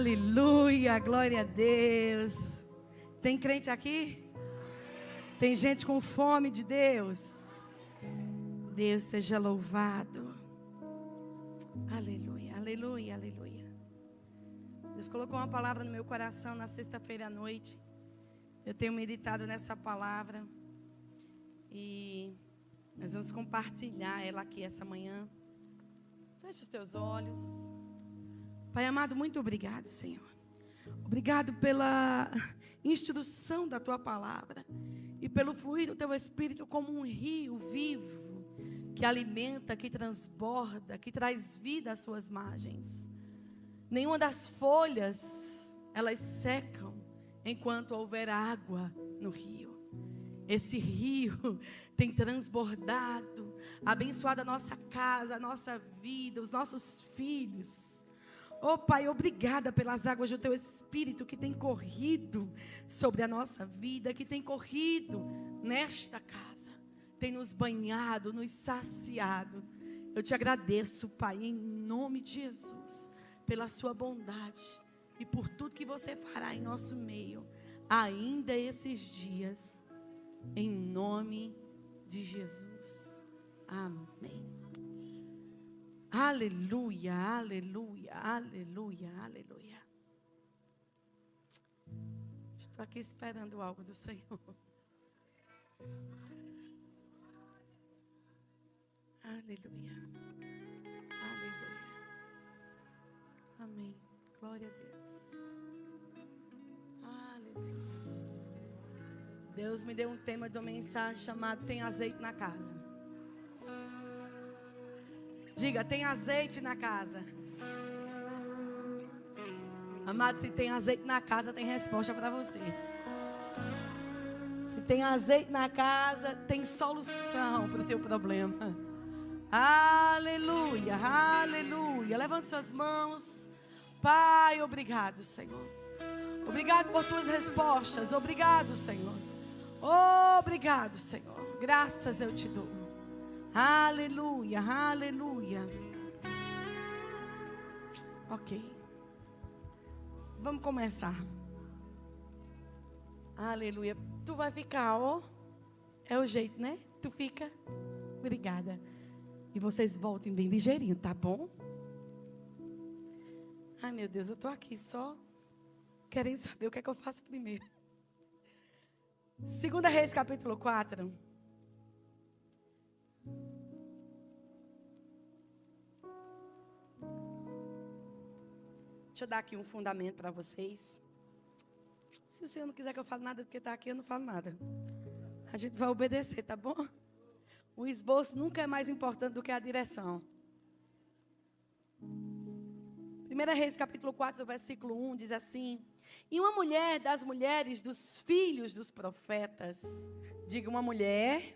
Aleluia, glória a Deus. Tem crente aqui? Tem gente com fome de Deus? Deus seja louvado. Aleluia, aleluia, aleluia. Deus colocou uma palavra no meu coração na sexta-feira à noite. Eu tenho meditado nessa palavra e nós vamos compartilhar ela aqui essa manhã. Feche os teus olhos. Pai amado, muito obrigado, Senhor. Obrigado pela instrução da Tua palavra e pelo fluir do Teu Espírito como um rio vivo que alimenta, que transborda, que traz vida às suas margens. Nenhuma das folhas, elas secam enquanto houver água no rio. Esse rio tem transbordado, abençoado a nossa casa, a nossa vida, os nossos filhos. Oh Pai, obrigada pelas águas do Teu Espírito que tem corrido sobre a nossa vida, que tem corrido nesta casa, tem nos banhado, nos saciado. Eu te agradeço, Pai, em nome de Jesus, pela sua bondade e por tudo que você fará em nosso meio, ainda esses dias, em nome de Jesus. Amém. Aleluia, aleluia, aleluia, aleluia. Estou aqui esperando algo do Senhor. Aleluia, aleluia. Amém. Glória a Deus. Aleluia. Deus me deu um tema de uma mensagem chamado Tem Azeite na Casa. Diga, tem azeite na casa. Amado, se tem azeite na casa, tem resposta para você. Se tem azeite na casa, tem solução para o teu problema. Aleluia, aleluia. Levante suas mãos. Pai, obrigado, Senhor. Obrigado por tuas respostas. Obrigado, Senhor. Obrigado, Senhor. Graças eu te dou. Aleluia, aleluia. Ok. Vamos começar. Aleluia. Tu vai ficar, ó. É o jeito, né? Tu fica. Obrigada. E vocês voltem bem ligeirinho, tá bom? Ai, meu Deus, eu tô aqui só querendo saber o que é que eu faço primeiro. 2 Reis, capítulo 4. Deixa eu dar aqui um fundamento para vocês. Se o Senhor não quiser que eu fale nada do que está aqui, eu não falo nada. A gente vai obedecer, tá bom? O esboço nunca é mais importante do que a direção. 1 Reis, capítulo 4, versículo 1, diz assim: E uma mulher das mulheres dos filhos dos profetas, diga uma mulher,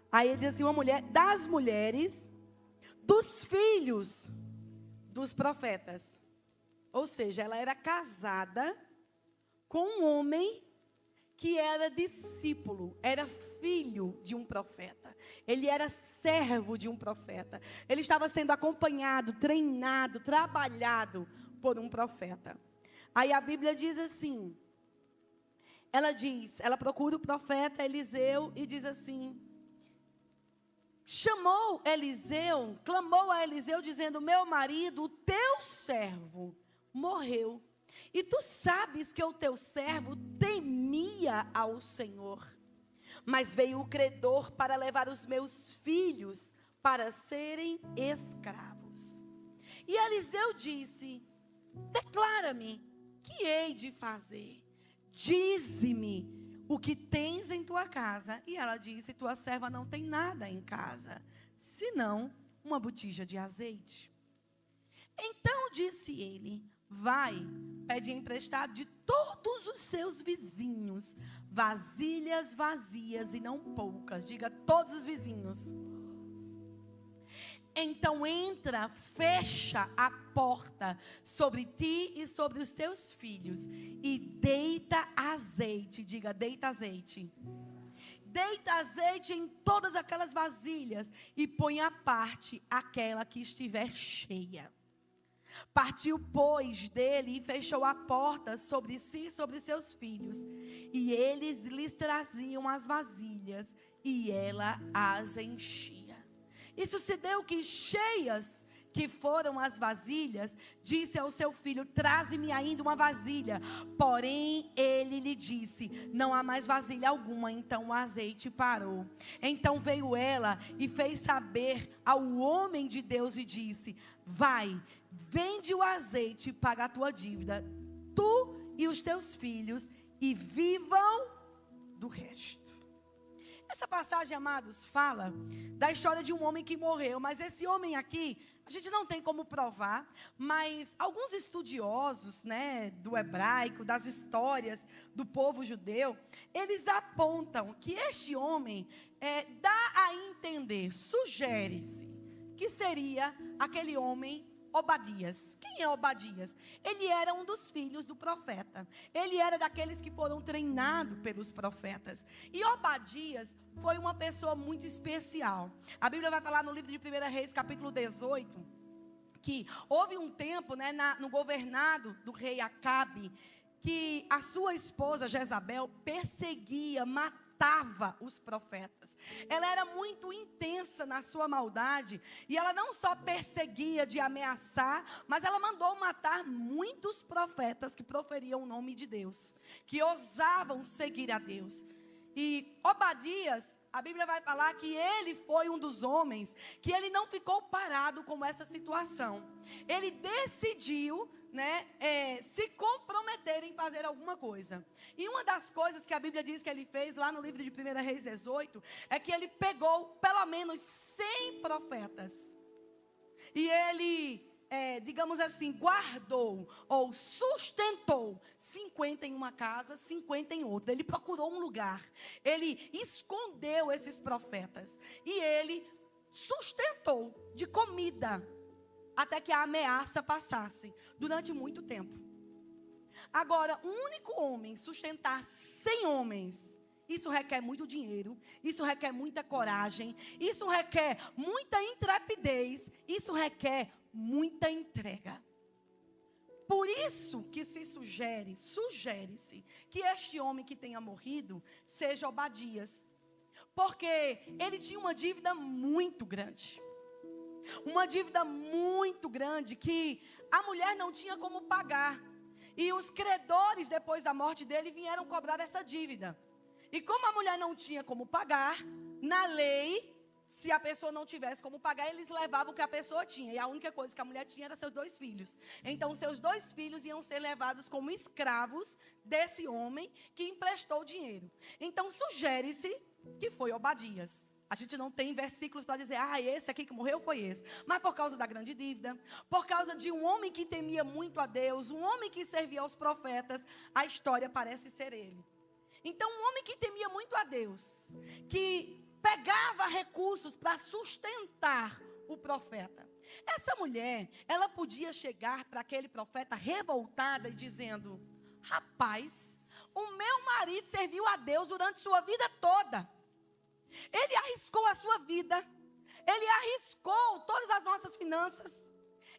aí ele diz assim, uma mulher das mulheres dos filhos dos profetas. Ou seja, ela era casada com um homem que era discípulo, era filho de um profeta. Ele era servo de um profeta. Ele estava sendo acompanhado, treinado, trabalhado por um profeta. Aí a Bíblia diz assim, ela procura o profeta Eliseu e diz assim, clamou a Eliseu dizendo, meu marido, o teu servo, morreu. E tu sabes que o teu servo temia ao Senhor. Mas veio o credor para levar os meus filhos para serem escravos. E Eliseu disse, declara-me, que hei de fazer? Dize-me o que tens em tua casa. E ela disse, tua serva não tem nada em casa, senão uma botija de azeite. Então disse ele, vai, pede emprestado de todos os seus vizinhos, vasilhas vazias e não poucas. Diga, todos os vizinhos. Então entra, fecha a porta sobre ti e sobre os teus filhos e deita azeite. Diga, deita azeite. Deita azeite em todas aquelas vasilhas e põe à parte aquela que estiver cheia. Partiu, pois, dele e fechou a porta sobre si e sobre seus filhos. E eles lhes traziam as vasilhas e ela as enchia. E sucedeu que, cheias que foram as vasilhas, disse ao seu filho: traze-me ainda uma vasilha. Porém ele lhe disse: não há mais vasilha alguma. Então o azeite parou. Então veio ela e fez saber ao homem de Deus e disse: vai, vende o azeite e paga a tua dívida, tu e os teus filhos, e vivam do resto. Essa passagem, amados, fala da história de um homem que morreu. Mas esse homem aqui, a gente não tem como provar, mas alguns estudiosos, do hebraico, das histórias do povo judeu, eles apontam que este homem dá a entender, sugere-se, que seria aquele homem Obadias. Quem é Obadias? Ele era um dos filhos do profeta. Ele era daqueles que foram treinados pelos profetas. E Obadias foi uma pessoa muito especial. A Bíblia vai falar no livro de 1 Reis, capítulo 18, que houve um tempo, no governado do rei Acabe, que a sua esposa Jezabel perseguia, matava os profetas. Ela era muito intensa na sua maldade, e ela não só perseguia de ameaçar, mas ela mandou matar muitos profetas que proferiam o nome de Deus, que ousavam seguir a Deus. E Obadias, a Bíblia vai falar que ele foi um dos homens que ele não ficou parado com essa situação. Ele decidiu, se comprometer em fazer alguma coisa. E uma das coisas que a Bíblia diz que ele fez lá no livro de 1 Reis 18, é que ele pegou pelo menos 100 profetas. E ele, digamos assim, guardou ou sustentou 50 em uma casa, 50 em outra. Ele procurou um lugar, ele escondeu esses profetas e ele sustentou de comida até que a ameaça passasse, durante muito tempo. Agora, um único homem sustentar 100 homens, isso requer muito dinheiro, isso requer muita coragem, isso requer muita intrepidez, isso requer muita entrega. Por isso que sugere-se que este homem que tenha morrido seja Obadias, porque ele tinha uma dívida muito grande. Uma dívida muito grande que a mulher não tinha como pagar. E os credores, depois da morte dele, vieram cobrar essa dívida. E como a mulher não tinha como pagar, na lei, se a pessoa não tivesse como pagar, eles levavam o que a pessoa tinha. E a única coisa que a mulher tinha era seus 2 filhos. Então, seus 2 filhos iam ser levados como escravos desse homem que emprestou dinheiro. Então, sugere-se que foi Obadias. A gente não tem versículos para dizer, esse aqui que morreu foi esse. Mas por causa da grande dívida, por causa de um homem que temia muito a Deus, um homem que servia aos profetas, a história parece ser ele. Então, um homem que temia muito a Deus, que pegava recursos para sustentar o profeta. Essa mulher, ela podia chegar para aquele profeta revoltada e dizendo: rapaz, o meu marido serviu a Deus durante sua vida toda. Ele arriscou a sua vida. Ele arriscou todas as nossas finanças.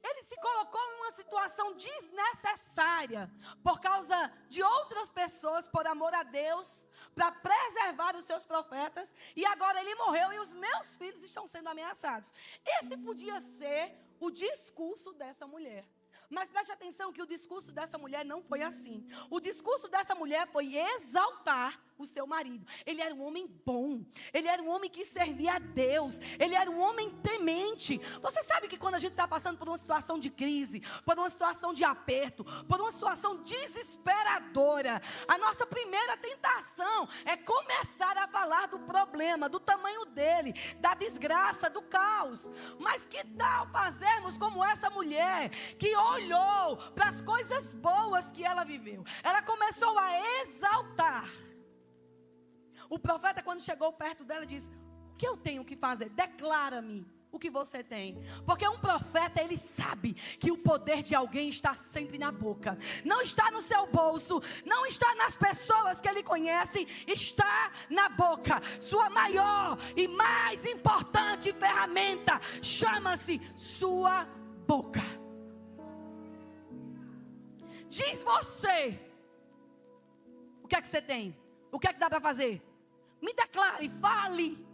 Ele se colocou em uma situação desnecessária por causa de outras pessoas, por amor a Deus, para preservar os seus profetas. E agora ele morreu e os meus filhos estão sendo ameaçados. Esse podia ser o discurso dessa mulher. Mas preste atenção que o discurso dessa mulher não foi assim. O discurso dessa mulher foi exaltar o seu marido. Ele era um homem bom. Ele era um homem que servia a Deus. Ele era um homem temente. Você sabe que quando a gente está passando por uma situação de crise, por uma situação de aperto, por uma situação desesperadora, a nossa primeira tentação é começar a falar do problema, do tamanho dele, da desgraça, do caos. Mas que tal fazermos como essa mulher que olhou para as coisas boas que ela viveu? Ela começou a exaltar. O profeta, quando chegou perto dela, disse: o que eu tenho que fazer? Declara-me o que você tem. Porque um profeta, ele sabe que o poder de alguém está sempre na boca. Não está no seu bolso, não está nas pessoas que ele conhece, está na boca. Sua maior e mais importante ferramenta chama-se sua boca. Diz você. O que é que você tem? O que é que dá para fazer? Me declare, fale.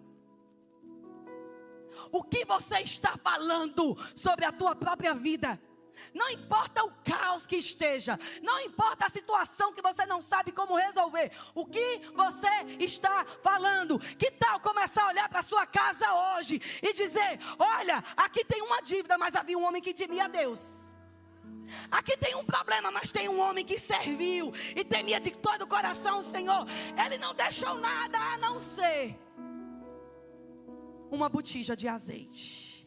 O que você está falando sobre a tua própria vida? Não importa o caos que esteja, não importa a situação que você não sabe como resolver, o que você está falando? Que tal começar a olhar para a sua casa hoje e dizer: olha, aqui tem uma dívida, mas havia um homem que temia a Deus. Aqui tem um problema, mas tem um homem que serviu e temia de todo o coração o Senhor. Ele não deixou nada a não ser uma botija de azeite,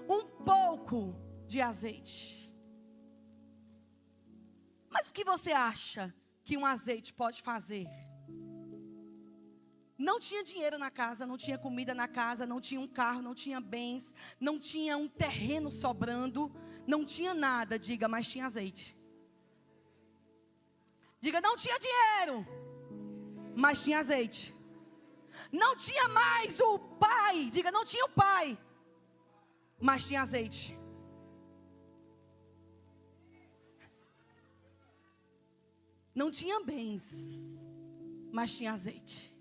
um pouco de azeite. Mas o que você acha que um azeite pode fazer? Não tinha dinheiro na casa, não tinha comida na casa, não tinha um carro, não tinha bens, não tinha um terreno sobrando, não tinha nada. Diga, mas tinha azeite. Diga, não tinha dinheiro, mas tinha azeite. Não tinha mais o pai. Diga, não tinha o pai, mas tinha azeite. Não tinha bens, mas tinha azeite.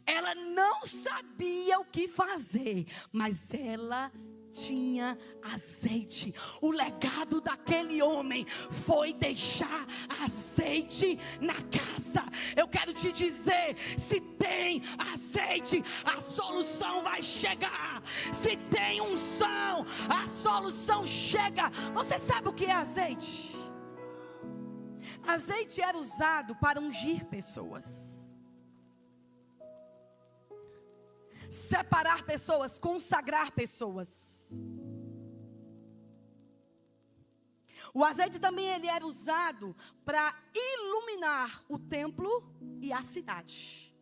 Ela não sabia o que fazer, mas ela tinha azeite. O legado daquele homem foi deixar azeite na casa. Eu quero te dizer, se tem azeite, a solução vai chegar. Se tem unção, a solução chega. Você sabe o que é azeite? Azeite era usado para ungir pessoas, separar pessoas, consagrar pessoas. O azeite também ele era usado para iluminar o templo e a cidade.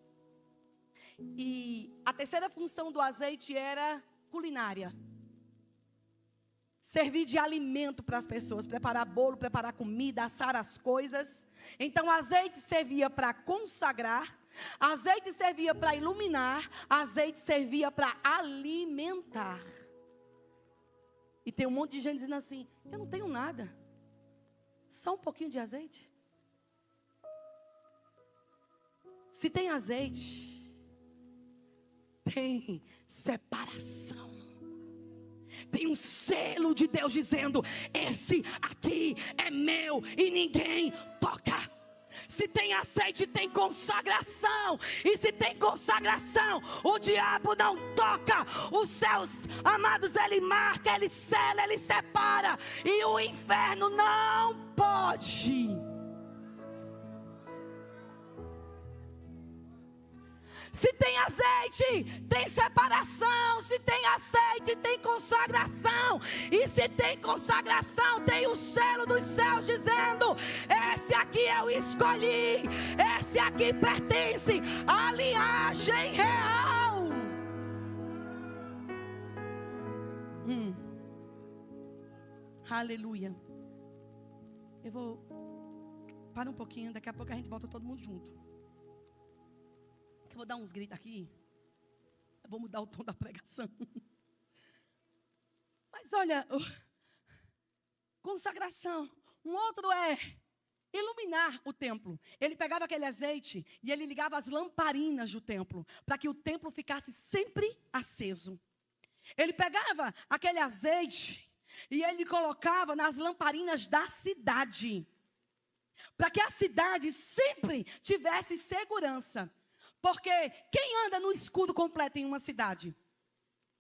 E a terceira função do azeite era culinária. Servir de alimento para as pessoas, preparar bolo, preparar comida, assar as coisas. Então, azeite servia para consagrar, azeite servia para iluminar, azeite servia para alimentar. E tem um monte de gente dizendo assim: eu não tenho nada, só um pouquinho de azeite. Se tem azeite, tem separação. Tem um selo de Deus dizendo: esse aqui é meu e ninguém toca. Se tem azeite, tem consagração. E se tem consagração, o diabo não toca. Os céus, amados, ele marca, ele sela, ele separa. E o inferno não pode. Se tem azeite, tem separação. Se tem azeite, tem consagração. E se tem consagração, tem o selo dos céus dizendo: esse aqui eu escolhi, esse aqui pertence à linhagem real. Aleluia. Eu vou parar um pouquinho, daqui a pouco a gente volta todo mundo junto. Eu vou dar uns gritos aqui. Eu vou mudar o tom da pregação. Mas olha, consagração. Um outro é iluminar o templo. Ele pegava aquele azeite e ele ligava as lamparinas do templo, para que o templo ficasse sempre aceso. Ele pegava aquele azeite e ele colocava nas lamparinas da cidade, para que a cidade sempre tivesse segurança. Porque quem anda no escuro completo em uma cidade?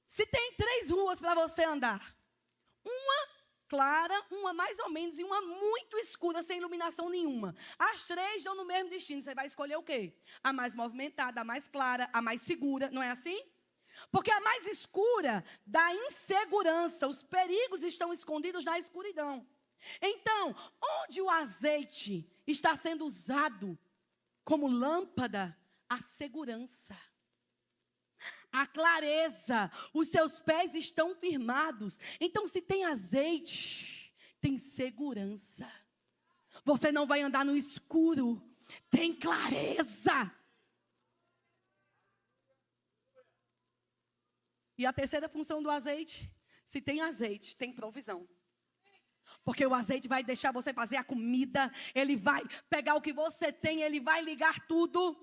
Se tem 3 ruas para você andar, uma clara, uma mais ou menos e uma muito escura, sem iluminação nenhuma. As 3 dão no mesmo destino. Você vai escolher o quê? A mais movimentada, a mais clara, a mais segura. Não é assim? Porque a mais escura dá insegurança. Os perigos estão escondidos na escuridão. Então, onde o azeite está sendo usado como lâmpada, a segurança, a clareza, os seus pés estão firmados. Então, se tem azeite, tem segurança. Você não vai andar no escuro, tem clareza. E a terceira função do azeite: se tem azeite, tem provisão. Porque o azeite vai deixar você fazer a comida. Ele vai pegar o que você tem, ele vai ligar tudo.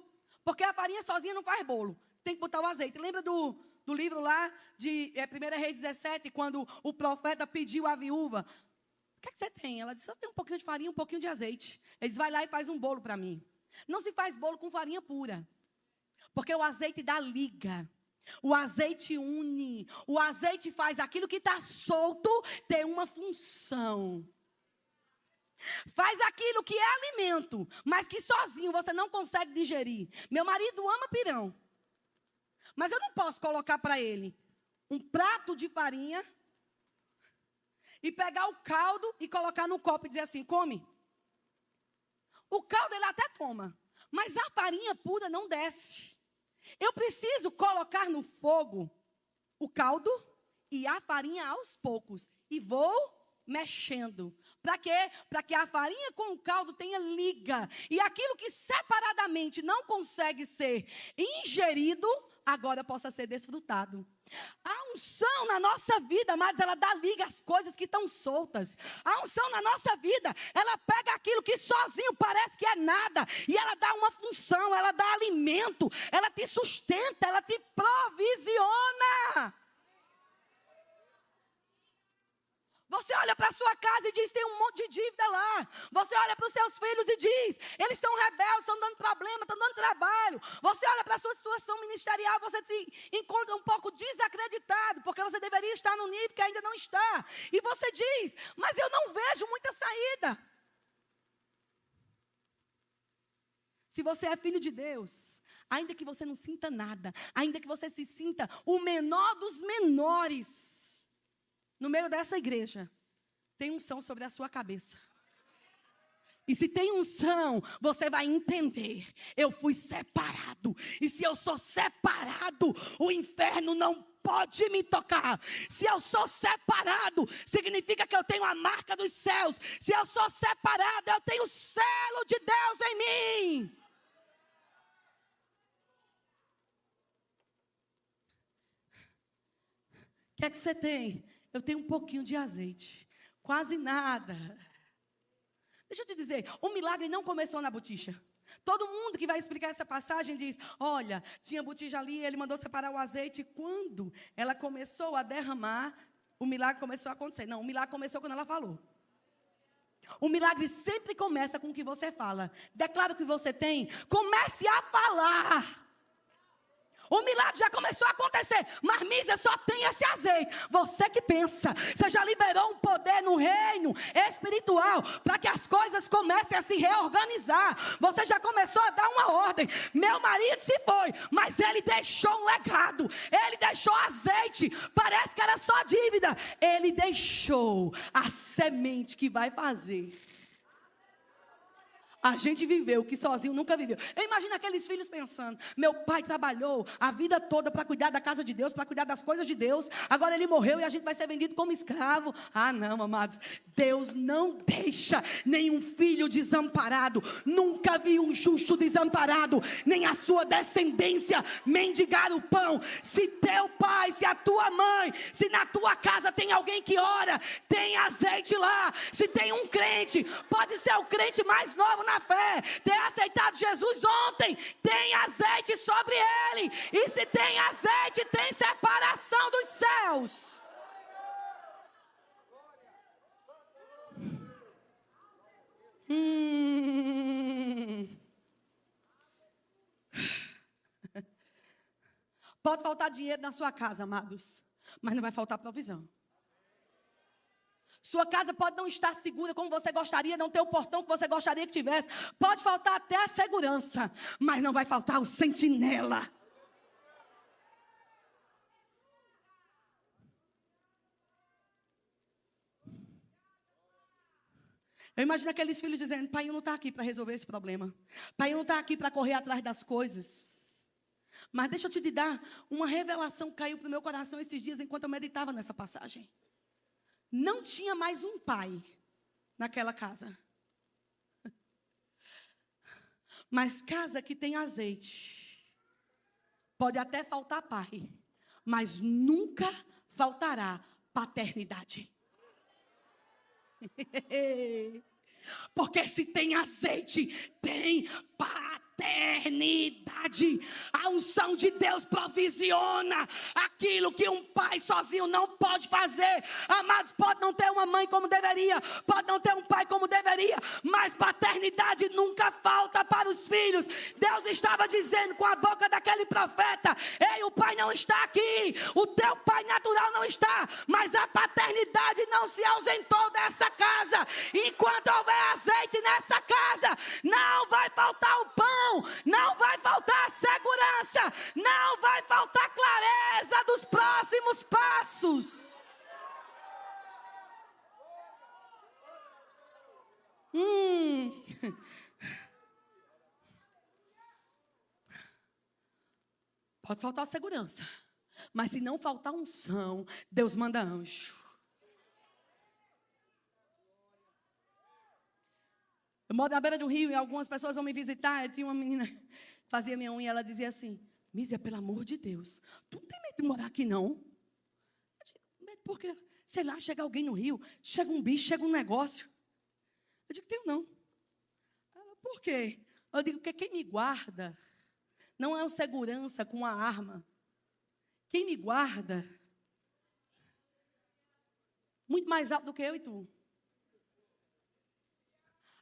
Porque a farinha sozinha não faz bolo. Tem que botar o azeite. Lembra do livro lá de 1 Reis 17, quando o profeta pediu à viúva: o que é que você tem? Ela disse: eu tenho um pouquinho de farinha, um pouquinho de azeite. Ele disse: vai lá e faz um bolo para mim. Não se faz bolo com farinha pura. Porque o azeite dá liga. O azeite une. O azeite faz aquilo que está solto ter uma função. Faz aquilo que é alimento, mas que sozinho você não consegue digerir. Meu marido ama pirão. Mas eu não posso colocar para ele um prato de farinha e pegar o caldo e colocar no copo e dizer assim: come. O caldo ele até toma, mas a farinha pura não desce. Eu preciso colocar no fogo o caldo e a farinha aos poucos. E vou mexendo. Para quê? Para que a farinha com o caldo tenha liga. E aquilo que separadamente não consegue ser ingerido, agora possa ser desfrutado. A unção na nossa vida, amados, ela dá liga às coisas que estão soltas. A unção na nossa vida, ela pega aquilo que sozinho parece que é nada, e ela dá uma função, ela dá alimento, ela te sustenta, ela te provisiona. Você olha para a sua casa e diz: tem um monte de dívida lá. Você olha para os seus filhos e diz: eles estão rebeldes, estão dando problema, estão dando trabalho. Você olha para a sua situação ministerial, você se encontra um pouco desacreditado, porque você deveria estar no nível que ainda não está. E você diz: mas eu não vejo muita saída. Se você é filho de Deus, ainda que você não sinta nada, ainda que você se sinta o menor dos menores, no meio dessa igreja, tem unção sobre a sua cabeça. E se tem unção, você vai entender: eu fui separado. E se eu sou separado, o inferno não pode me tocar. Se eu sou separado, significa que eu tenho a marca dos céus. Se eu sou separado, eu tenho o selo de Deus em mim. O que é que você tem? Eu tenho um pouquinho de azeite. Quase nada. Deixa eu te dizer, o milagre não começou na botija. Todo mundo que vai explicar essa passagem diz: olha, tinha botija ali, ele mandou separar o azeite. E quando ela começou a derramar, o milagre começou a acontecer. Não, o milagre começou quando ela falou. O milagre sempre começa com o que você fala. Declara o que você tem, comece a falar. O milagre já começou a acontecer, mas Mísia só tem esse azeite. Você que pensa, você já liberou um poder no reino espiritual para que as coisas comecem a se reorganizar. Você já começou a dar uma ordem. Meu marido se foi, mas ele deixou um legado. Ele deixou azeite, parece que era só dívida. Ele deixou a semente que vai fazer a gente viveu o que sozinho nunca viveu. Eu imagino aqueles filhos pensando: meu pai trabalhou a vida toda para cuidar da casa de Deus, para cuidar das coisas de Deus. Agora ele morreu e a gente vai ser vendido como escravo. Ah, não, amados. Deus não deixa nenhum filho desamparado. Nunca vi um justo desamparado, nem a sua descendência mendigar o pão. Se teu pai, se a tua mãe, se na tua casa tem alguém que ora, tem azeite lá. Se tem um crente, pode ser o crente mais novo na fé, ter aceitado Jesus ontem, tem azeite sobre ele. E se tem azeite, tem separação dos céus. Pode faltar dinheiro na sua casa, amados, mas não vai faltar provisão. Sua casa pode não estar segura como você gostaria, não ter o portão que você gostaria que tivesse. Pode faltar até a segurança, mas não vai faltar o sentinela. Eu imagino aqueles filhos dizendo: pai, eu não está aqui para resolver esse problema. Pai, eu não está aqui para correr atrás das coisas. Mas deixa eu te dar uma revelação que caiu para o meu coração esses dias enquanto eu meditava nessa passagem. Não tinha mais um pai naquela casa. Mas casa que tem azeite, pode até faltar pai, mas nunca faltará paternidade. Porque se tem azeite, tem paternidade. A unção de Deus provisiona aquilo que um pai sozinho não pode fazer. Amados, pode não ter uma mãe como deveria, pode não ter um pai como deveria, mas paternidade nunca falta para os filhos. Deus estava dizendo com a boca daquele profeta: ei, o pai não está aqui, o teu pai natural não está, mas a paternidade não se ausentou dessa casa. Enquanto houver azeite nessa casa, não vai faltar o pão, não vai faltar segurança, não vai faltar clareza dos próximos passos. Pode faltar segurança, mas se não faltar unção, Deus manda anjo. Eu moro na beira do rio e algumas pessoas vão me visitar. Eu tinha uma menina que fazia minha unha e ela dizia assim: Mísia, pelo amor de Deus, tu não tem medo de morar aqui não? Eu digo, medo porque, sei lá, chega alguém no rio, chega um bicho, chega um negócio. Eu digo, tenho não. Ela, por quê? Eu digo, porque quem me guarda não é um segurança com uma arma. Quem me guarda, muito mais alto do que eu e tu.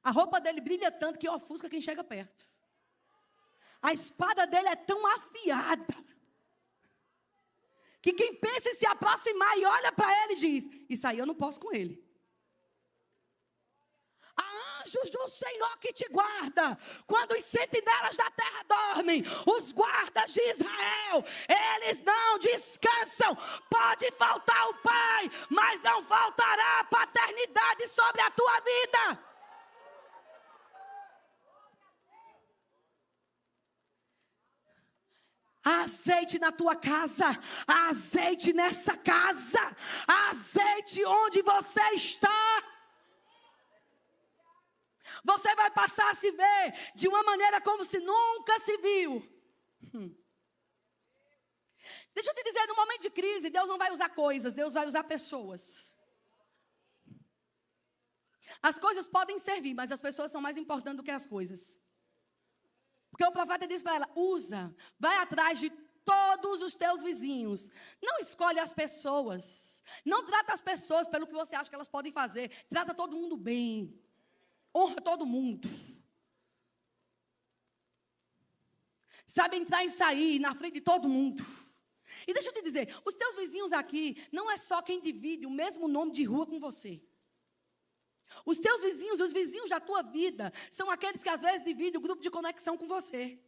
A roupa dele brilha tanto que ofusca quem chega perto. A espada dele é tão afiada que quem pensa em se aproximar e olha para ele diz: isso aí eu não posso com ele. Há anjos do Senhor que te guarda. Quando os sentinelas da terra dormem, os guardas de Israel, eles não descansam. Pode faltar o pai, mas não faltará a paternidade sobre a tua vida. Há azeite na tua casa, há azeite nessa casa, há azeite onde você está. Você vai passar a se ver de uma maneira como se nunca se viu. Deixa eu te dizer, no momento de crise, Deus não vai usar coisas, Deus vai usar pessoas. As coisas podem servir, mas as pessoas são mais importantes do que as coisas. Porque o profeta disse para ela: usa, vai atrás de todos os teus vizinhos. Não escolhe as pessoas. Não trata as pessoas pelo que você acha que elas podem fazer. Trata todo mundo bem. Honra todo mundo. Sabe entrar e sair na frente de todo mundo. E deixa eu te dizer, os teus vizinhos aqui não é só quem divide o mesmo nome de rua com você. Os teus vizinhos, os vizinhos da tua vida, são aqueles que às vezes dividem o grupo de conexão com você.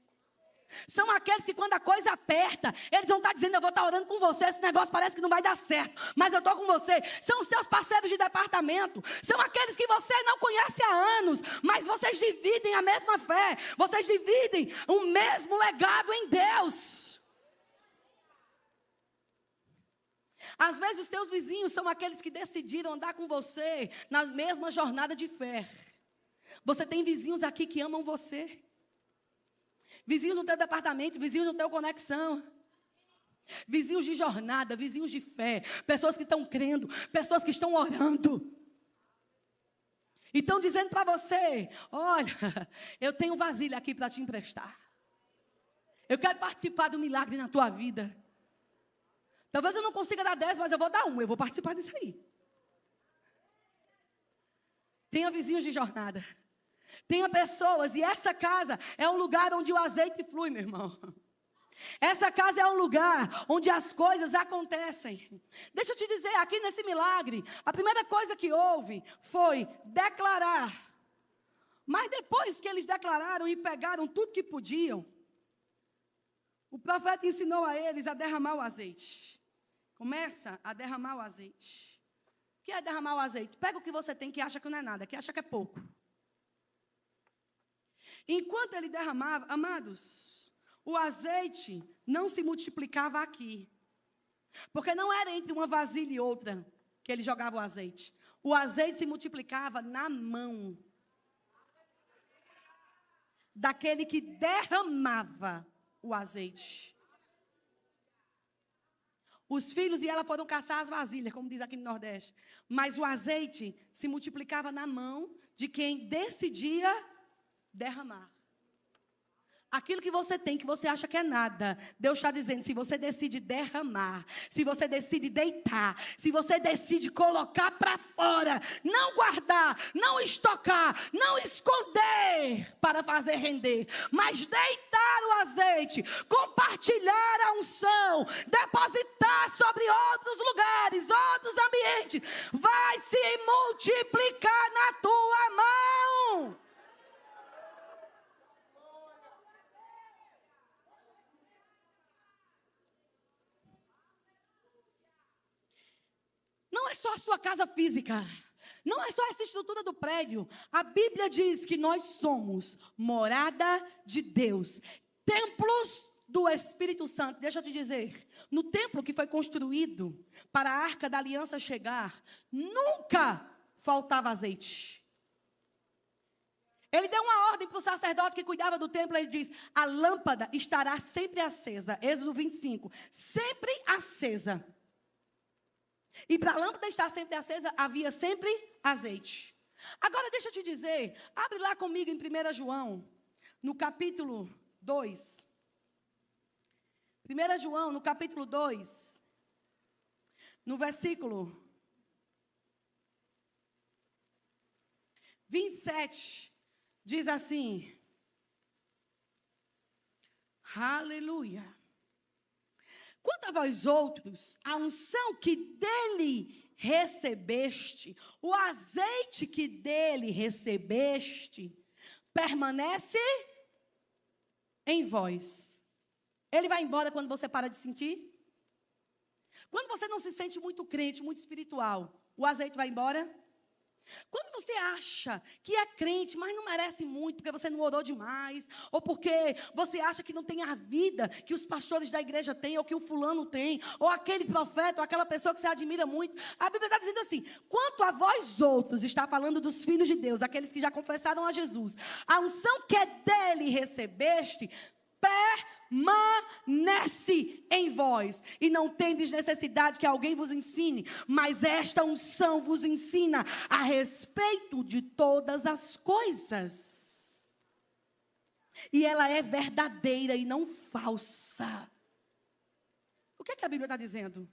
São aqueles que quando a coisa aperta, eles vão estar dizendo: eu vou estar orando com você, esse negócio parece que não vai dar certo, mas eu estou com você. São os teus parceiros de departamento. São aqueles que você não conhece há anos, mas vocês dividem a mesma fé. Vocês dividem o mesmo legado em Deus. Às vezes os teus vizinhos são aqueles que decidiram andar com você na mesma jornada de fé. Você tem vizinhos aqui que amam você. Vizinhos no teu departamento, vizinhos no teu conexão. Vizinhos de jornada, vizinhos de fé. Pessoas que estão crendo, pessoas que estão orando. E estão dizendo para você: olha, eu tenho vasilha aqui para te emprestar. Eu quero participar do milagre na tua vida. Talvez eu não consiga dar 10, mas eu vou dar 1. Eu vou participar disso aí. Tenha vizinhos de jornada. Tenha pessoas. E essa casa é um lugar onde o azeite flui, meu irmão. Essa casa é um lugar onde as coisas acontecem. Deixa eu te dizer, aqui nesse milagre, a primeira coisa que houve foi declarar. Mas depois que eles declararam e pegaram tudo que podiam, o profeta ensinou a eles a derramar o azeite. Começa a derramar o azeite. O que é derramar o azeite? Pega o que você tem que acha que não é nada, que acha que é pouco. Enquanto ele derramava, amados, o azeite não se multiplicava aqui. Porque não era entre uma vasilha e outra que ele jogava o azeite. O azeite se multiplicava na mão daquele que derramava o azeite. Os filhos e ela foram caçar as vasilhas, como diz aqui no Nordeste. Mas o azeite se multiplicava na mão de quem decidia derramar. Aquilo que você tem, que você acha que é nada, Deus está dizendo, se você decide derramar, se você decide deitar, se você decide colocar para fora, não guardar, não estocar, não esconder para fazer render, mas deitar o azeite, compartilhar a unção, depositar sobre outros lugares, outros ambientes, vai se multiplicar na tua mão. Não é só a sua casa física. Não é só essa estrutura do prédio. A Bíblia diz que nós somos morada de Deus. Templos do Espírito Santo. Deixa eu te dizer. No templo que foi construído para a Arca da Aliança chegar, nunca faltava azeite. Ele deu uma ordem para o sacerdote que cuidava do templo. Ele diz, a lâmpada estará sempre acesa. Êxodo 25. Sempre acesa. E para a lâmpada estar sempre acesa, havia sempre azeite. Agora deixa eu te dizer, abre lá comigo em 1 João, no capítulo 2. 1 João, no capítulo 2, no versículo 27, diz assim, aleluia. Quanto a vós outros, a unção que dele recebeste, o azeite que dele recebeste, permanece em vós. Ele vai embora quando você para de sentir? Quando você não se sente muito crente, muito espiritual, o azeite vai embora? Quando você acha que é crente, mas não merece muito, porque você não orou demais, ou porque você acha que não tem a vida que os pastores da igreja têm, ou que o fulano tem, ou aquele profeta, ou aquela pessoa que você admira muito, a Bíblia está dizendo assim, quanto a vós outros, está falando dos filhos de Deus, aqueles que já confessaram a Jesus, a unção que é dele recebeste, permanece em vós, e não tendes necessidade que alguém vos ensine, mas esta unção vos ensina a respeito de todas as coisas, e ela é verdadeira e não falsa. O que é que a Bíblia está dizendo?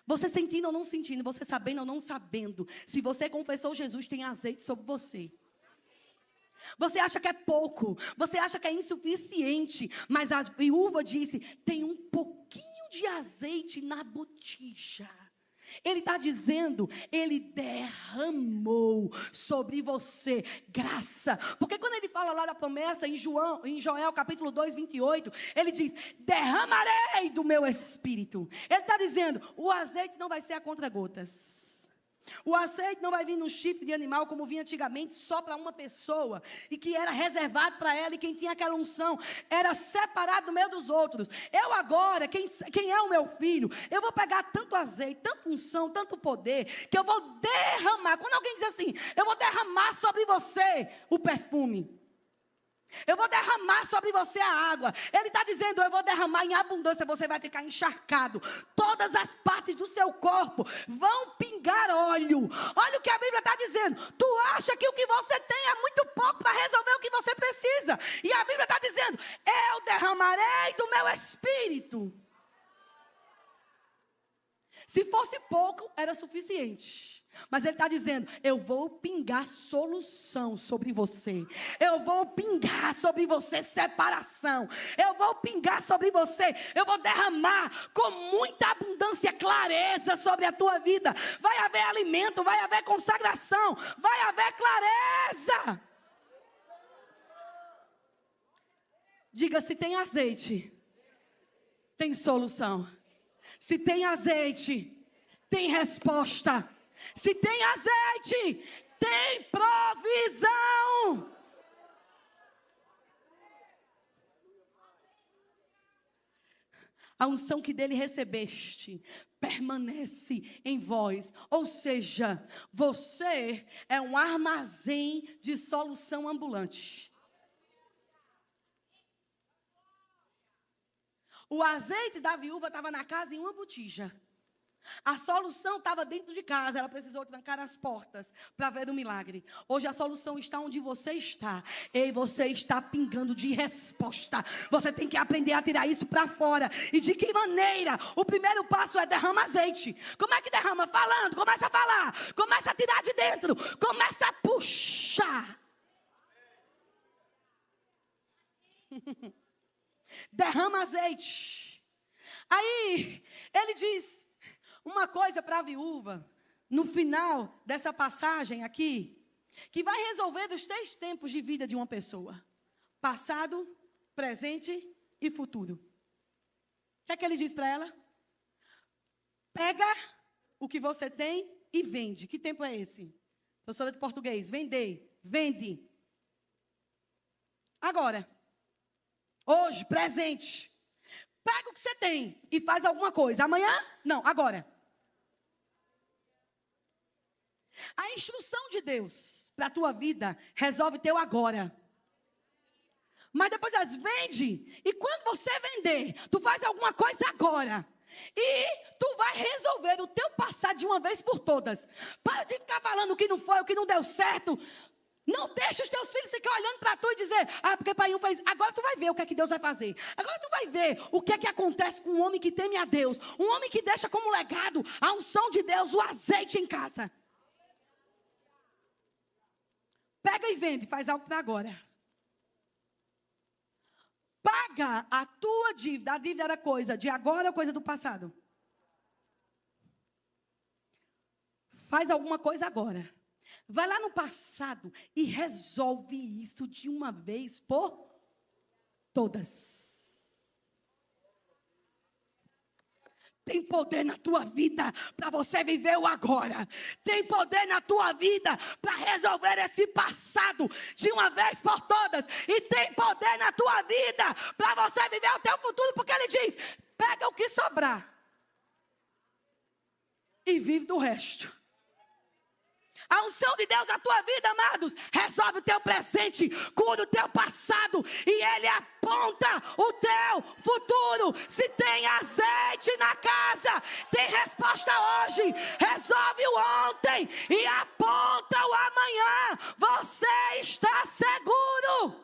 Você sentindo ou não sentindo, você sabendo ou não sabendo, se você confessou Jesus, tem azeite sobre você. Você acha que é pouco, você acha que é insuficiente, mas a viúva disse, tem um pouquinho de azeite na botija. Ele está dizendo, ele derramou sobre você graça. Porque quando ele fala lá da promessa em Joel capítulo 2, 28, ele diz, derramarei do meu espírito. Ele está dizendo, o azeite não vai ser a contra-gotas. O azeite não vai vir no chifre de animal como vinha antigamente só para uma pessoa e que era reservado para ela, e quem tinha aquela unção era separado do meio dos outros. Eu agora, quem é o meu filho, eu vou pegar tanto azeite, tanta unção, tanto poder, que eu vou derramar. Quando alguém diz assim, eu vou derramar sobre você o perfume, eu vou derramar sobre você a água. Ele está dizendo, eu vou derramar em abundância. Você vai ficar encharcado. Todas as partes do seu corpo vão pingar óleo. Olha o que a Bíblia está dizendo. Tu acha que o que você tem é muito pouco para resolver o que você precisa. E a Bíblia está dizendo, eu derramarei do meu espírito. Se fosse pouco, era suficiente. Mas ele está dizendo, eu vou pingar solução sobre você. Eu vou pingar sobre você separação. Eu vou pingar sobre você. Eu vou derramar com muita abundância, clareza sobre a tua vida. Vai haver alimento, vai haver consagração, vai haver clareza. Diga, se tem azeite, tem solução. Se tem azeite, tem resposta. Se tem azeite, tem provisão. A unção que dele recebeste permanece em vós. Ou seja, você é um armazém de solução ambulante. O azeite da viúva estava na casa em uma botija. A solução estava dentro de casa. Ela precisou trancar as portas para ver o milagre. Hoje a solução está onde você está. E você está pingando de resposta. Você tem que aprender a tirar isso para fora. E de que maneira? O primeiro passo é derrama azeite. Como é que derrama? Falando. Começa a falar. Começa a tirar de dentro. Começa a puxar. Derrama azeite. Aí ele diz uma coisa para a viúva, no final dessa passagem aqui, que vai resolver os 3 tempos de vida de uma pessoa: passado, presente e futuro. O que é que ele diz para ela? Pega o que você tem e vende. Que tempo é esse? Professora de português, vender, vende. Agora, hoje, presente. Pega o que você tem e faz alguma coisa. Amanhã? Não, agora. A instrução de Deus para a tua vida resolve teu agora. Mas depois ela diz, vende. E quando você vender, tu faz alguma coisa agora. E tu vai resolver o teu passado de uma vez por todas. Para de ficar falando o que não foi, o que não deu certo. Não deixa os teus filhos ficar olhando para tu e dizer, porque pai não fez. Agora tu vai ver o que é que Deus vai fazer. Agora tu vai ver o que é que acontece com um homem que teme a Deus. Um homem que deixa como legado a unção de Deus, o azeite em casa. Pega e vende, faz algo para agora. Paga a tua dívida. A dívida era coisa de agora ou coisa do passado? Faz alguma coisa agora. Vai lá no passado e resolve isso de uma vez por todas. Tem poder na tua vida para você viver o agora. Tem poder na tua vida para resolver esse passado de uma vez por todas. E tem poder na tua vida para você viver o teu futuro. Porque ele diz, pega o que sobrar e vive do resto. A unção de Deus na tua vida, amados, resolve o teu presente, cura o teu passado e Ele aponta o teu futuro. Se tem azeite na casa, tem resposta hoje. Resolve o ontem e aponta o amanhã. Você está seguro.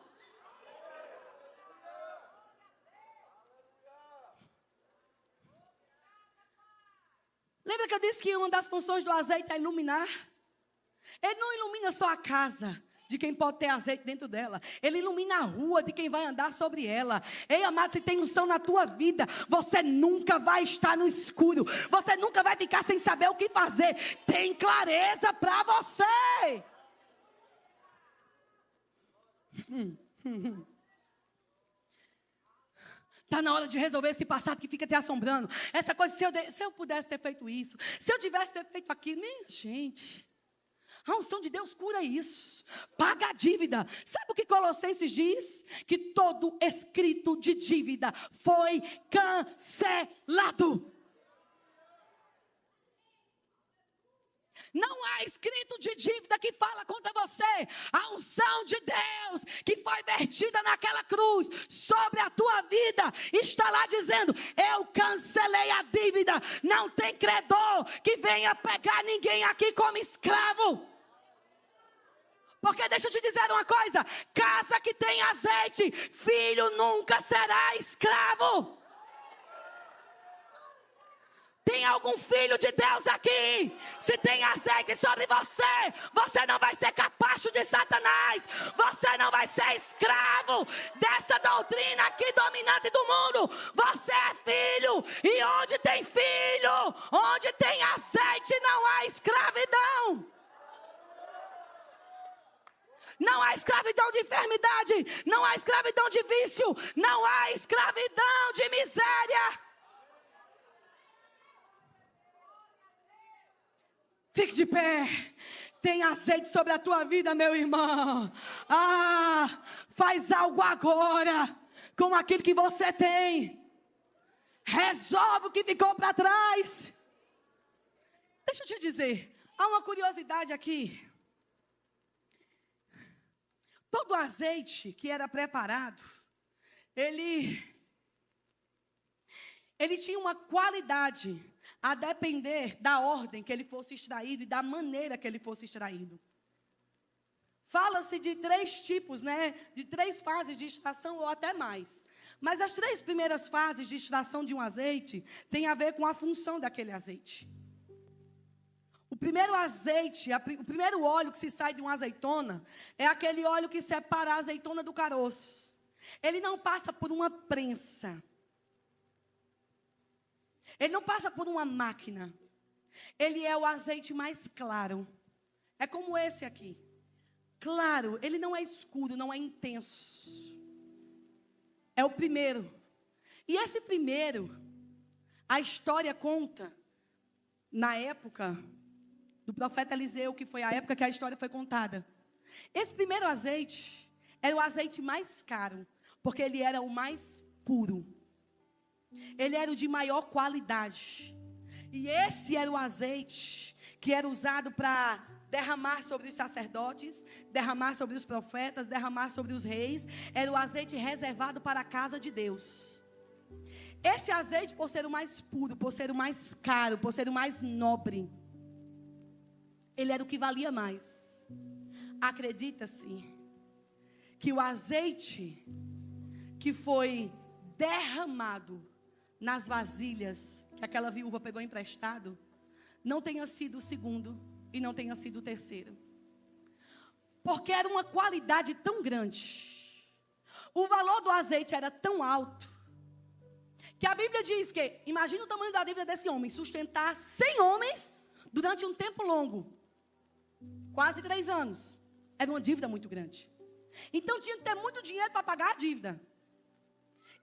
Lembra que eu disse que uma das funções do azeite é iluminar? Ele não ilumina só a casa de quem pode ter azeite dentro dela. Ele ilumina a rua de quem vai andar sobre ela. Ei, amado, se tem unção na tua vida, você nunca vai estar no escuro. Você nunca vai ficar sem saber o que fazer. Tem clareza para você. Está na hora de resolver esse passado que fica te assombrando. Essa coisa, se eu pudesse ter feito isso, se eu tivesse ter feito aquilo, minha gente... A unção de Deus cura isso. Paga a dívida. Sabe o que Colossenses diz? Que todo escrito de dívida foi cancelado. Não há escrito de dívida que fala contra você. A unção de Deus que foi vertida naquela cruz sobre a tua vida está lá dizendo, eu cancelei a dívida. Não tem credor que venha pegar ninguém aqui como escravo. Porque deixa eu te dizer uma coisa, casa que tem azeite, filho nunca será escravo. Tem algum filho de Deus aqui? Se tem azeite sobre você, você não vai ser capacho de Satanás. Você não vai ser escravo dessa doutrina aqui dominante do mundo. Você é filho. E onde tem filho, onde tem azeite, não há escravidão. Não há escravidão de enfermidade. Não há escravidão de vício. Não há escravidão de miséria. Fique de pé. Tem azeite sobre a tua vida, meu irmão. Faz algo agora com aquilo que você tem. Resolve o que ficou para trás. Deixa eu te dizer, há uma curiosidade aqui. Todo azeite que era preparado, ele ele tinha uma qualidade a depender da ordem que ele fosse extraído e da maneira que ele fosse extraído. Fala-se de 3 tipos, né? De 3 fases de extração ou até mais. Mas as 3 primeiras fases de extração de um azeite têm a ver com a função daquele azeite. O primeiro azeite, o primeiro óleo que se sai de uma azeitona é aquele óleo que separa a azeitona do caroço. Ele não passa por uma prensa. Ele não passa por uma máquina. Ele é o azeite mais claro. É como esse aqui. Claro, ele não é escuro, não é intenso. É o primeiro. E esse primeiro, a história conta, na época do profeta Eliseu, que foi a época que a história foi contada. Esse primeiro azeite era o azeite mais caro, porque ele era o mais puro. Ele era o de maior qualidade. E esse era o azeite que era usado para derramar sobre os sacerdotes, derramar sobre os profetas, derramar sobre os reis. Era o azeite reservado para a casa de Deus. Esse azeite, por ser o mais puro, por ser o mais caro, por ser o mais nobre, ele era o que valia mais. Acredita-se que o azeite que foi derramado nas vasilhas que aquela viúva pegou emprestado, não tenha sido o segundo e não tenha sido o terceiro. Porque era uma qualidade tão grande. O valor do azeite era tão alto, que a Bíblia diz que, imagina o tamanho da dívida desse homem, sustentar 100 homens durante um tempo longo. Quase 3 anos. Era uma dívida muito grande. Então tinha que ter muito dinheiro para pagar a dívida.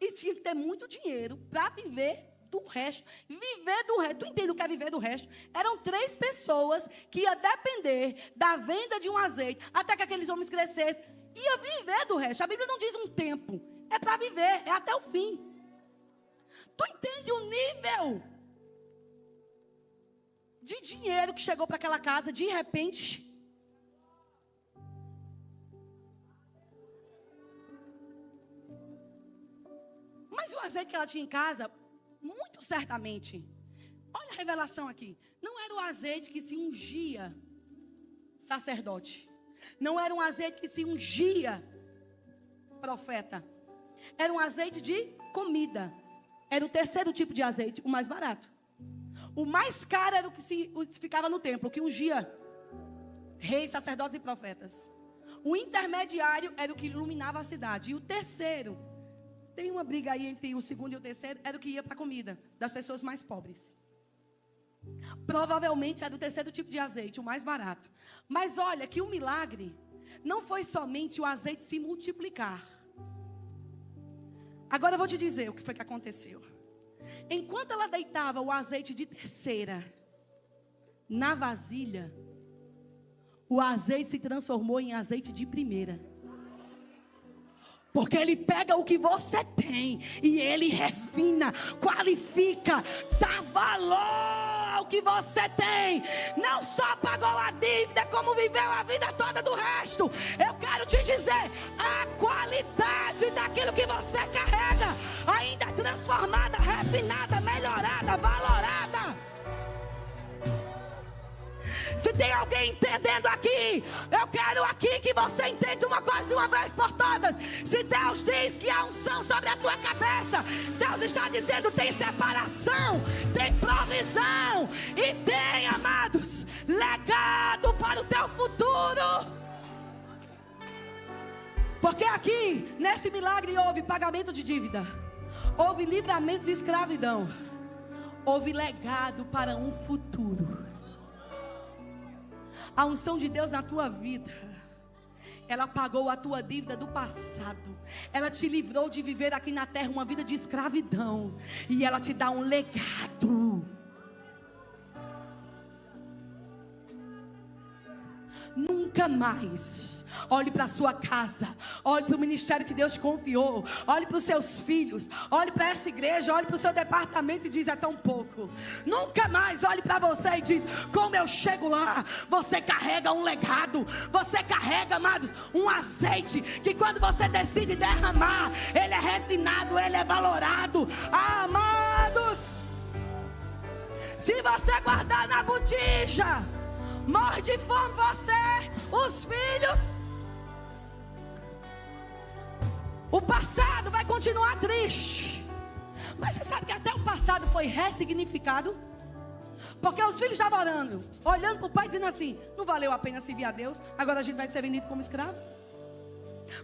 E tinha que ter muito dinheiro para viver do resto. Viver do resto. Tu entende o que é viver do resto? Eram 3 pessoas que iam depender da venda de um azeite até que aqueles homens crescessem. Ia viver do resto. A Bíblia não diz um tempo. É para viver. É até o fim. Tu entende o nível de dinheiro que chegou para aquela casa de repente? Mas o azeite que ela tinha em casa, muito certamente, olha a revelação aqui, não era o azeite que se ungia sacerdote, não era um azeite que se ungia profeta, era um azeite de comida. Era o terceiro tipo de azeite, o mais barato. O mais caro era o que ficava no templo, o que ungia reis, sacerdotes e profetas. O intermediário era o que iluminava a cidade. E o terceiro, tem uma briga aí entre o segundo e o terceiro, era o que ia para a comida das pessoas mais pobres. Provavelmente era o terceiro tipo de azeite, o mais barato. Mas olha que o milagre não foi somente o azeite se multiplicar. Agora eu vou te dizer o que foi que aconteceu. Enquanto ela deitava o azeite de terceira na vasilha, o azeite se transformou em azeite de primeira. Porque ele pega o que você tem e ele refina, qualifica, dá valor ao que você tem. Não só pagou a dívida, como viveu a vida toda do resto. Eu quero te dizer, a qualidade daquilo que você carrega ainda é transformada, refinada, melhorada, valorada. Se tem alguém entendendo aqui, eu quero aqui que você entenda uma coisa de uma vez por todas. Se Deus diz que há unção sobre a tua cabeça, Deus está dizendo tem separação, tem provisão e tem, amados, legado para o teu futuro. Porque aqui, nesse milagre, houve pagamento de dívida, houve livramento de escravidão, houve legado para um futuro. A unção de Deus na tua vida, ela pagou a tua dívida do passado. Ela te livrou de viver aqui na terra uma vida de escravidão. E ela te dá um legado. Nunca mais olhe para a sua casa, olhe para o ministério que Deus te confiou, olhe para os seus filhos, olhe para essa igreja, olhe para o seu departamento e diz: é tão pouco. Nunca mais olhe para você e diz: como eu chego lá? Você carrega um legado, você carrega, amados, um azeite que quando você decide derramar, ele é refinado, ele é valorado. Amados, Se você guardar na botija, morre de fome você, os filhos. O passado vai continuar triste. Mas você sabe que até o passado foi ressignificado? Porque os filhos estavam orando, olhando para o pai, dizendo assim: não valeu a pena servir a Deus, agora a gente vai ser vendido como escravo.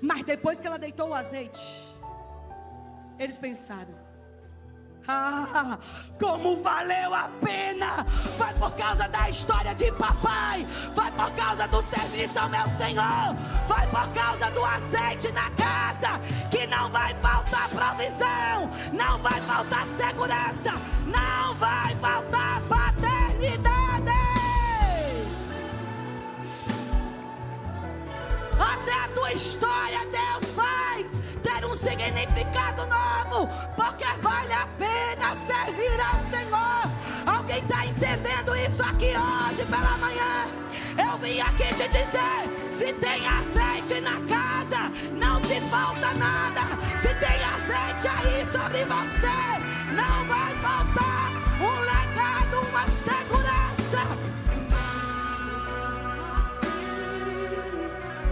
Mas depois que ela deitou o azeite, eles pensaram: ah, como valeu a pena! Foi por causa da história de papai, foi por causa do serviço ao meu Senhor, foi por causa do azeite na casa, que não vai faltar provisão, não vai faltar segurança, não vai faltar paternidade. Até a tua história Deus faz ter um significado novo, porque vale a pena servir ao Senhor. Alguém está entendendo isso aqui hoje pela manhã? Eu vim aqui te dizer: se tem azeite na casa, não te falta nada. Se tem azeite aí sobre você, não vai faltar um legado, uma segurança.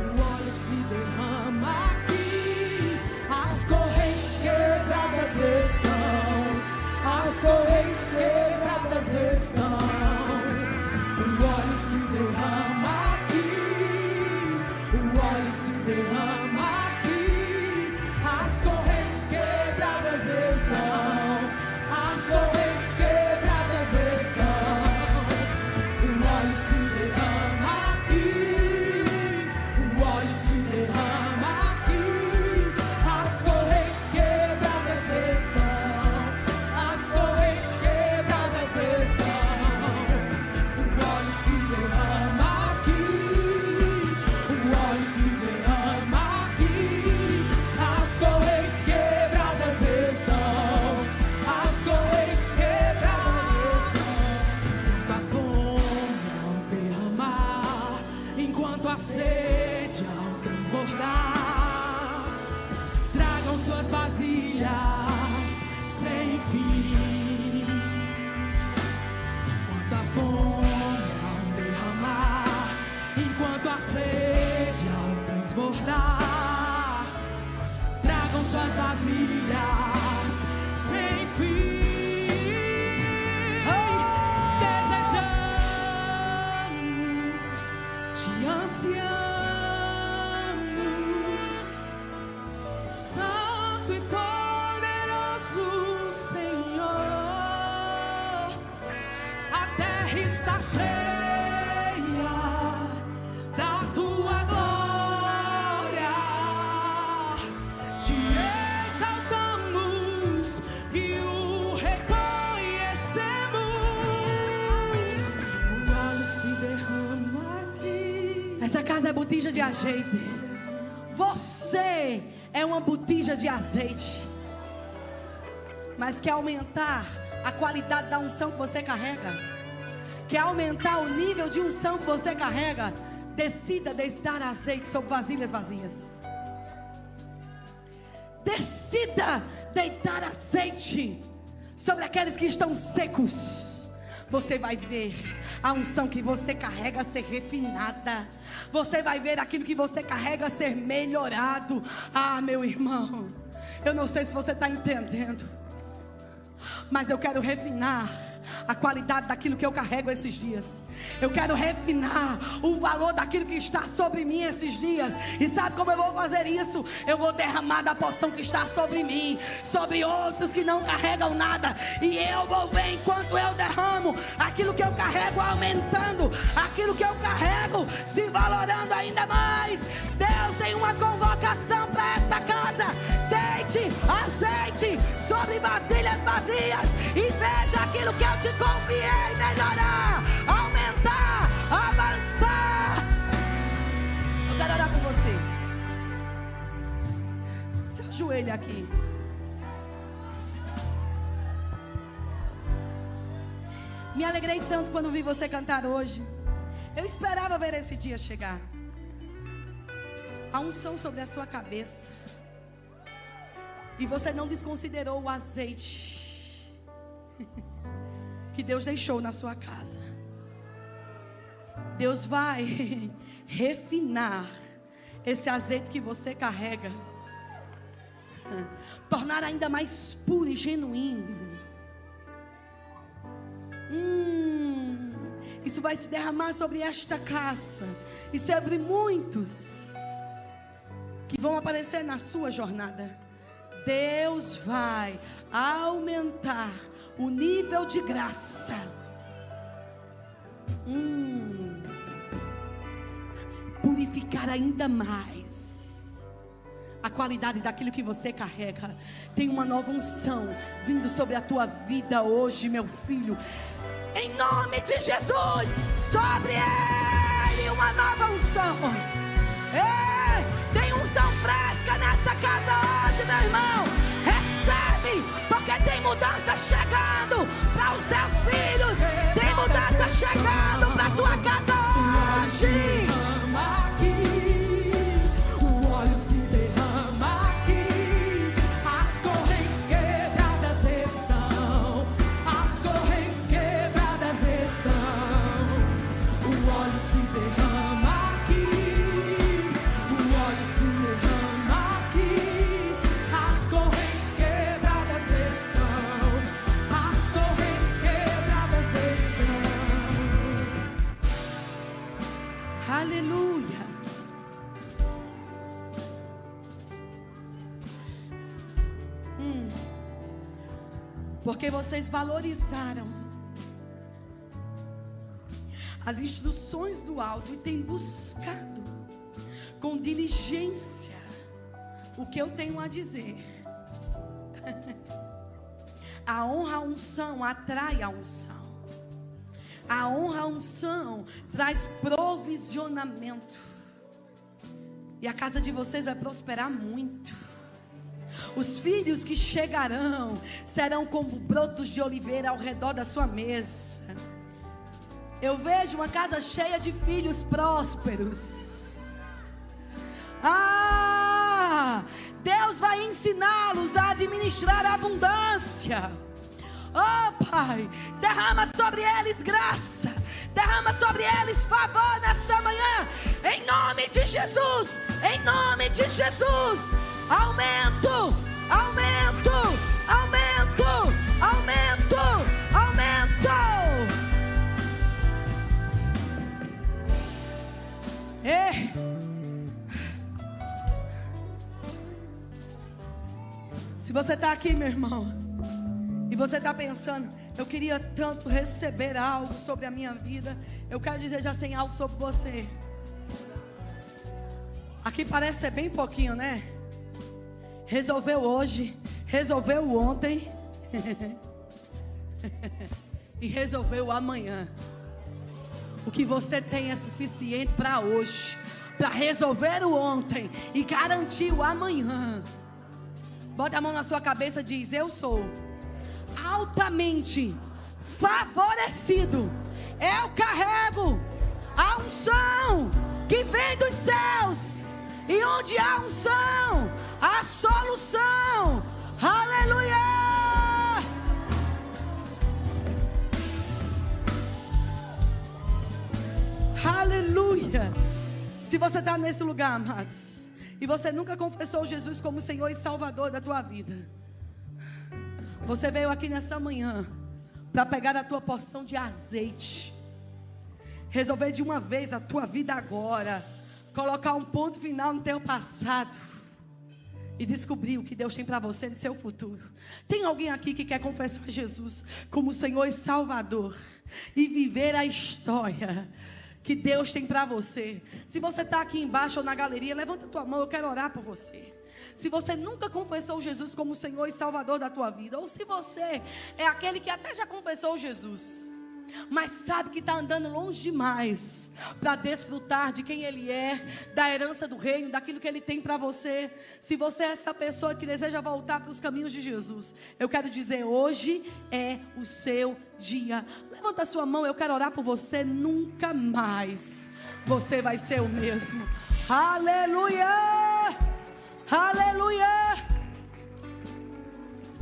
O óleo se derrama aqui, as correntes quebradas estão, as correntes quebradas estão. O óleo se derrama aqui, o óleo se derrama aqui, as correntes quebradas estão, as correntes quebradas estão. O óleo se derrama aqui, o óleo se derrama aqui, as correntes quebradas estão, as correntes quebradas estão. O óleo se derrama aqui, o óleo se derrama aqui, as correntes quebradas estão, as correntes quebradas estão. Enquanto a fome ao derramar, enquanto a sede ao transbordar, tragam suas vasilhas sem fim. Enquanto a fome ao derramar, enquanto a sede ao transbordar, tragam suas vasilhas sem fim. Desejamos, te ansiamos, Santo e poderoso Senhor. A terra está cheia da tua glória, te exaltamos e o reconhecemos. O óleo se derrama aqui. Essa casa é botija de azeite. Você é uma botija de azeite. Mas quer aumentar a qualidade da unção que você carrega? Quer aumentar o nível de unção que você carrega? Decida deitar azeite sobre vasilhas vazias. Decida deitar azeite sobre aqueles que estão secos. Você vai ver a unção que você carrega ser refinada. Você vai ver aquilo que você carrega ser melhorado. Ah, meu irmão, eu não sei se você está entendendo, mas eu quero refinar a qualidade daquilo que eu carrego esses dias. Eu quero refinar o valor daquilo que está sobre mim esses dias. E sabe como eu vou fazer isso? Eu vou derramar da porção que está sobre mim, sobre outros que não carregam nada. E eu vou ver, enquanto eu derramo, aquilo que eu carrego aumentando, aquilo que eu carrego se valorando ainda mais. Deus tem uma convocação para essa casa. Deite azeite sobre vasilhas vazias e veja aquilo que eu te confiei melhorar, aumentar, avançar. Eu quero orar por você. Se ajoelha aqui. Me alegrei tanto quando vi você cantar hoje. Eu esperava ver esse dia chegar. A unção sobre a sua cabeça. E você não desconsiderou o azeite. que Deus deixou na sua casa. Deus vai refinar esse azeite que você carrega, tornar ainda mais puro e genuíno. Isso vai se derramar sobre esta casa e sobre muitos que vão aparecer na sua jornada. Deus vai aumentar o nível de graça. Purificar ainda mais a qualidade daquilo que você carrega. Tem uma nova unção vindo sobre a tua vida hoje, meu filho. Em nome de Jesus, sobre ele uma nova unção. Ei, tem unção fresca nessa casa hoje, meu irmão. Recebe, porque tem mudança chegando para os teus filhos. Tem mudança chegando para a tua casa hoje. O óleo se derrama aqui. As correntes quebradas estão. As correntes quebradas estão. O óleo se derrama aqui. O óleo se derrama aqui. As correntes quebradas estão. As correntes quebradas estão. Aleluia. Porque vocês valorizaram as instruções do alto e têm buscado com diligência o que eu tenho a dizer. A honra, a unção atrai a unção. A honra, a unção traz provisionamento. E a casa de vocês vai prosperar muito. Os filhos que chegarão serão como brotos de oliveira ao redor da sua mesa. Eu vejo uma casa cheia de filhos prósperos. Deus vai ensiná-los a administrar a abundância. Oh Pai, derrama sobre eles graça, derrama sobre eles favor nessa manhã, em nome de Jesus, em nome de Jesus. Aumento, aumento, aumento, aumento, aumento. Ei. Se você está aqui, meu irmão, e você está pensando, eu queria tanto receber algo sobre a minha vida, eu quero dizer já sem algo sobre você. Aqui parece ser bem pouquinho, né? Resolveu hoje, resolveu ontem e resolveu amanhã. O que você tem é suficiente para hoje, para resolver o ontem e garantir o amanhã. Bota a mão na sua cabeça e diz: eu sou altamente favorecido. Eu carrego a unção que vem dos céus. E onde há unção, há solução. Aleluia! Aleluia! Se você está nesse lugar, amados, e você nunca confessou Jesus como Senhor e Salvador da tua vida, você veio aqui nessa manhã para pegar a tua porção de azeite, resolver de uma vez a tua vida agora, colocar um ponto final no teu passado e descobrir o que Deus tem para você no seu futuro. Tem alguém aqui que quer confessar Jesus como Senhor e Salvador e viver a história que Deus tem para você? Se você está aqui embaixo ou na galeria, levanta a tua mão, eu quero orar por você. Se você nunca confessou Jesus como Senhor e Salvador da tua vida, ou se você é aquele que até já confessou Jesus, mas sabe que está andando longe demais para desfrutar de quem Ele é, da herança do reino, daquilo que Ele tem para você. Se você é essa pessoa que deseja voltar para os caminhos de Jesus, eu quero dizer, hoje é o seu dia. Levanta a sua mão, eu quero orar por você. Nunca mais você vai ser o mesmo. Aleluia! Aleluia!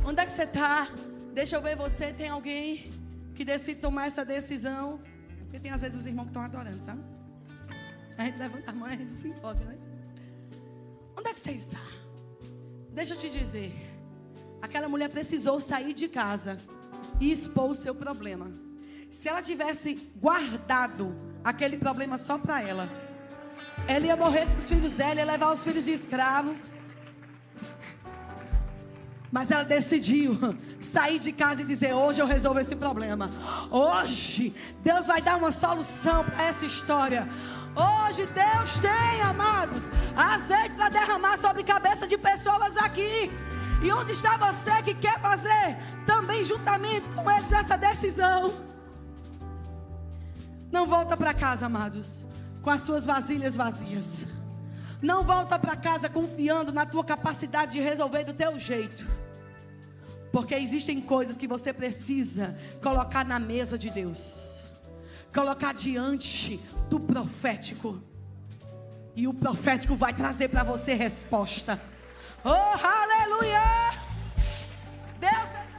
Onde é que você está? Deixa eu ver você. Tem alguém que decide tomar essa decisão. Porque tem às vezes os irmãos que estão adorando, sabe? A gente levanta a mão e a gente se empolga, né? Onde é que você está? Deixa eu te dizer. Aquela mulher precisou sair de casa e expor o seu problema. Se ela tivesse guardado aquele problema só para ela ia morrer com os filhos dela, ia levar os filhos de escravo. Mas ela decidiu sair de casa e dizer: hoje eu resolvo esse problema. Hoje Deus vai dar uma solução para essa história. Hoje Deus tem, amados, azeite para derramar sobre a cabeça de pessoas aqui. E onde está você que quer fazer também juntamente com eles essa decisão? Não volta para casa, amados, com as suas vasilhas vazias. Não volta para casa confiando na tua capacidade de resolver do teu jeito. Porque existem coisas que você precisa colocar na mesa de Deus. Colocar diante do profético. E o profético vai trazer para você resposta. Oh, aleluia! Deus é...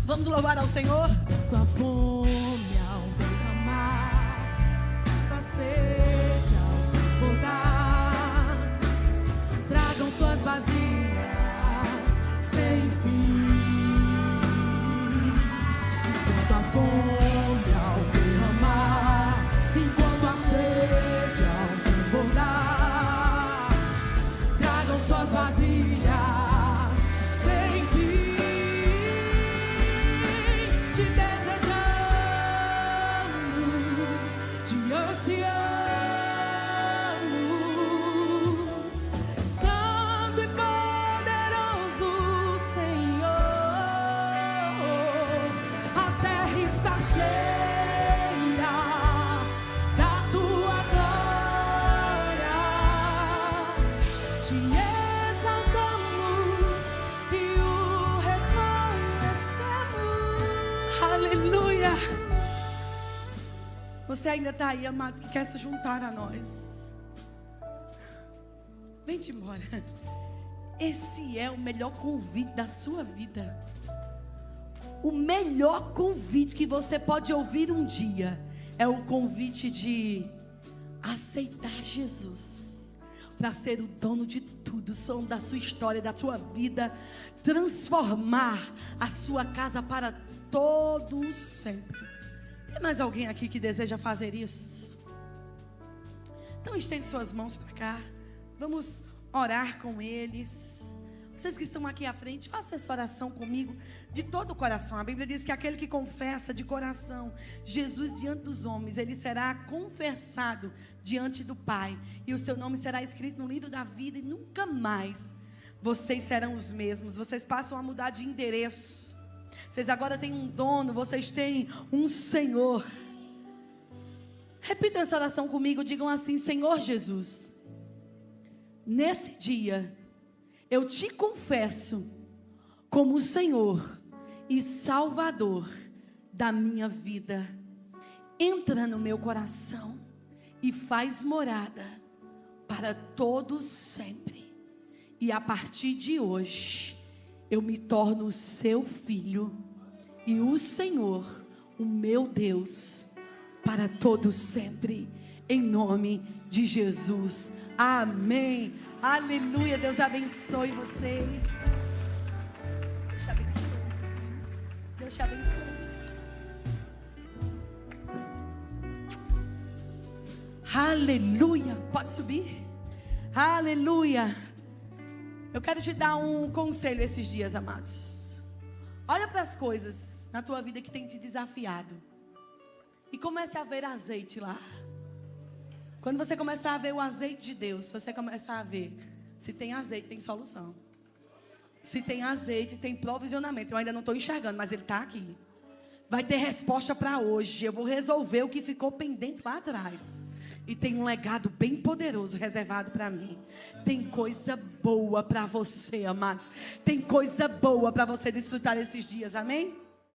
Vamos louvar ao Senhor? Tua fome ao derramar, tua sede ao transbordar, tragam suas vasilhas sem fim. Enquanto a fome ao derramar, enquanto a sede ao transbordar, tragam suas vasilhas sem fim. Te desejamos, te ansiamos, Santo e poderoso Senhor. A terra está cheia da tua glória. Te exaltamos e o reconhecemos. Aleluia! Você ainda está aí, amado, que quer se juntar a nós. Vem-te embora. Esse é o melhor convite da sua vida. O melhor convite que você pode ouvir um dia é o convite de aceitar Jesus para ser o dono de tudo, som da sua história, da sua vida, transformar a sua casa para todo sempre. Tem mais alguém aqui que deseja fazer isso? Então estende suas mãos para cá. Vamos orar com eles. Vocês que estão aqui à frente, façam essa oração comigo de todo o coração. A Bíblia diz que aquele que confessa de coração Jesus diante dos homens, ele será confessado diante do Pai, e o seu nome será escrito no livro da vida, e nunca mais vocês serão os mesmos. Vocês passam a mudar de endereço. Vocês agora têm um dono, vocês têm um Senhor. Repitam essa oração comigo, digam assim: Senhor Jesus, nesse dia eu te confesso como o Senhor e Salvador da minha vida. Entra no meu coração e faz morada para todos sempre. E a partir de hoje eu me torno seu filho e o Senhor, o meu Deus, para todos sempre, em nome de Jesus. Amém. Aleluia. Deus abençoe vocês. Deus te abençoe. Deus te abençoe. Aleluia. Pode subir. Aleluia. Eu quero te dar um conselho esses dias, amados. Olha para as coisas na tua vida que tem te desafiado e comece a ver azeite lá. Quando você começar a ver o azeite de Deus, você começar a ver, se tem azeite, tem solução. Se tem azeite, tem provisionamento. Eu ainda não estou enxergando, mas ele está aqui. Vai ter resposta para hoje. Eu vou resolver o que ficou pendente lá atrás. E tem um legado bem poderoso reservado para mim. Tem coisa boa para você, amados. Tem coisa boa para você desfrutar esses dias, amém?